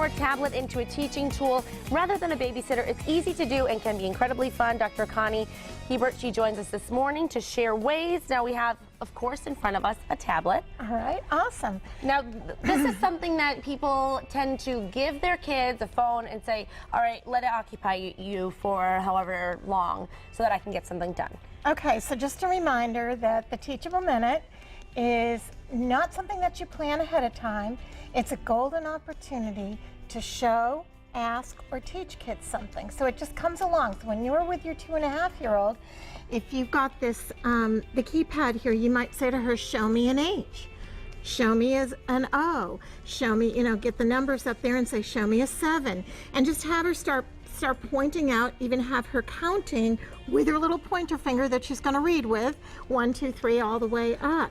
your tablet into a teaching tool rather than a babysitter. It's easy to do and can be incredibly fun. Dr. Connie Hebert, she joins us this morning to share ways. Now we have, of course, in front of us a tablet. All right, awesome. Now, this is something that people tend to give their kids a phone and say, all right, let it occupy you for however long so that I can get something done. Okay, so just a reminder that the Teachable Minute is not something that you plan ahead of time. It's a golden opportunity to show, ask, or teach kids something. So it just comes along. So when you're with your 2.5-year-old, if you've got this, the keypad here, you might say to her, show me an H. Show me as an O. Show me, get the numbers up there and say, show me a 7. And just have her start pointing out, even have her counting with her little pointer finger that she's going to read with, 1, 2, 3, all the way up.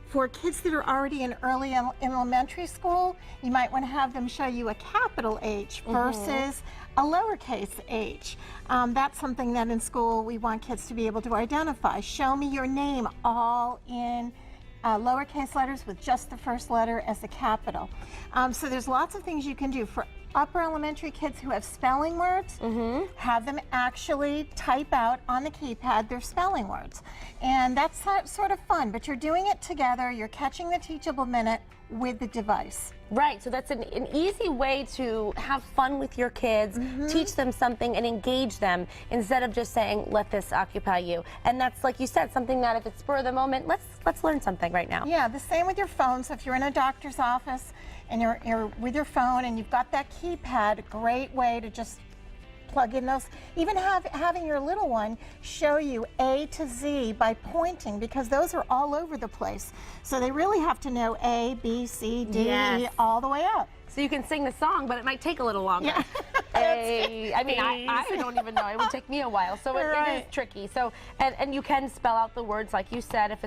For kids that are already in early elementary school, you might want to have them show you a capital H versus a lowercase h. That's something that in school we want kids to be able to identify. Show me your name all in lowercase letters with just the first letter as the capital. So there's lots of things you can do. For upper elementary kids who have spelling words, have them actually type out on the keypad their spelling words. And that's sort of fun, but you're doing it together. You're catching the Teachable Minute with the device. Right, so that's an easy way to have fun with your kids, teach them something and engage them instead of just saying, let this occupy you. And that's, like you said, something that if it's spur of the moment, let's learn something right now. Yeah, the same with your phone. So if you're in a doctor's office and you're with your phone and you've got that keypad, a great way to just plug in those. Even having your little one show you A to Z by pointing, because those are all over the place. So they really have to know A, B, C, D, E, all the way up. So you can sing the song, but it might take a little longer. Yeah. I don't even know. It would take me a while. So it is tricky. So and you can spell out the words like you said if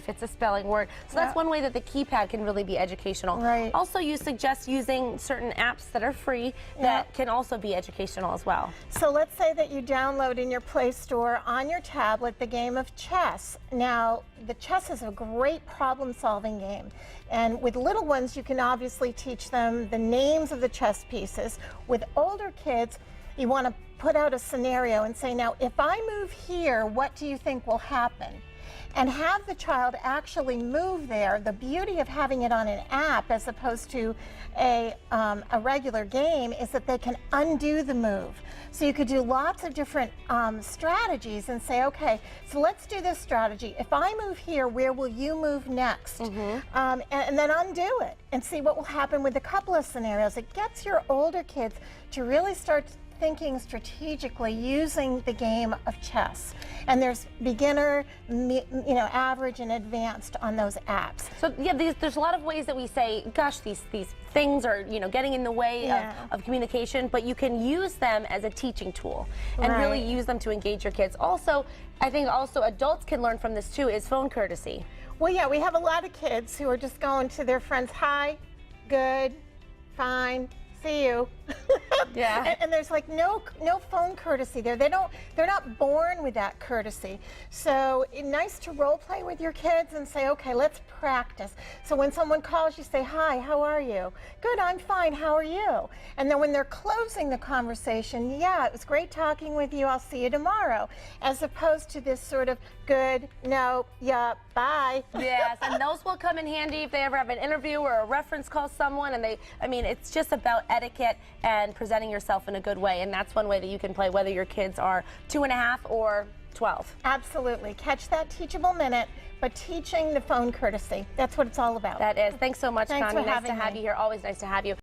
it's a spelling word. So that's one way that the keypad can really be educational. Right. Also, you suggest using certain apps that are free that can also be educational as well. So let's say that you download in your Play Store on your tablet the game of chess. Now, the chess is a great problem-solving game. And with little ones, you can obviously teach them the names of the chess pieces. With older kids, you want to put out a scenario and say, now, if I move here, what do you think will happen? And have the child actually move there. The beauty of having it on an app as opposed to a regular game is that they can undo the move. So you could do lots of different strategies and say, okay, so let's do this strategy. If I move here, where will you move next? And then undo it and see what will happen with a couple of scenarios. It gets your older kids to really start thinking strategically using the game of chess. And there's beginner, average, and advanced on those apps. So yeah, there's a lot of ways that we say, gosh, these things are getting in the way of communication, but you can use them as a teaching tool and really use them to engage your kids. Also, I think also adults can learn from this too, is phone courtesy. Well, yeah, we have a lot of kids who are just going to their friends, hi, good, fine, see you. And there's like no phone courtesy there. They're not born with that courtesy. So it's nice to role play with your kids and say, okay, let's practice. So when someone calls, you say, hi, how are you? Good, I'm fine, how are you? And then when they're closing the conversation, yeah, it was great talking with you, I'll see you tomorrow. As opposed to this sort of good, no, yeah, bye. Yes, and those will come in handy if they ever have an interview or a reference call someone, and it's just about etiquette and presenting yourself in a good way, and that's one way that you can play whether your kids are 2.5 or 12. Absolutely. Catch that Teachable Minute, but teaching the phone courtesy. That's what it's all about. That is. Thanks so much, Thanks Connie. for Nice to having have me. you here. Always nice to have you.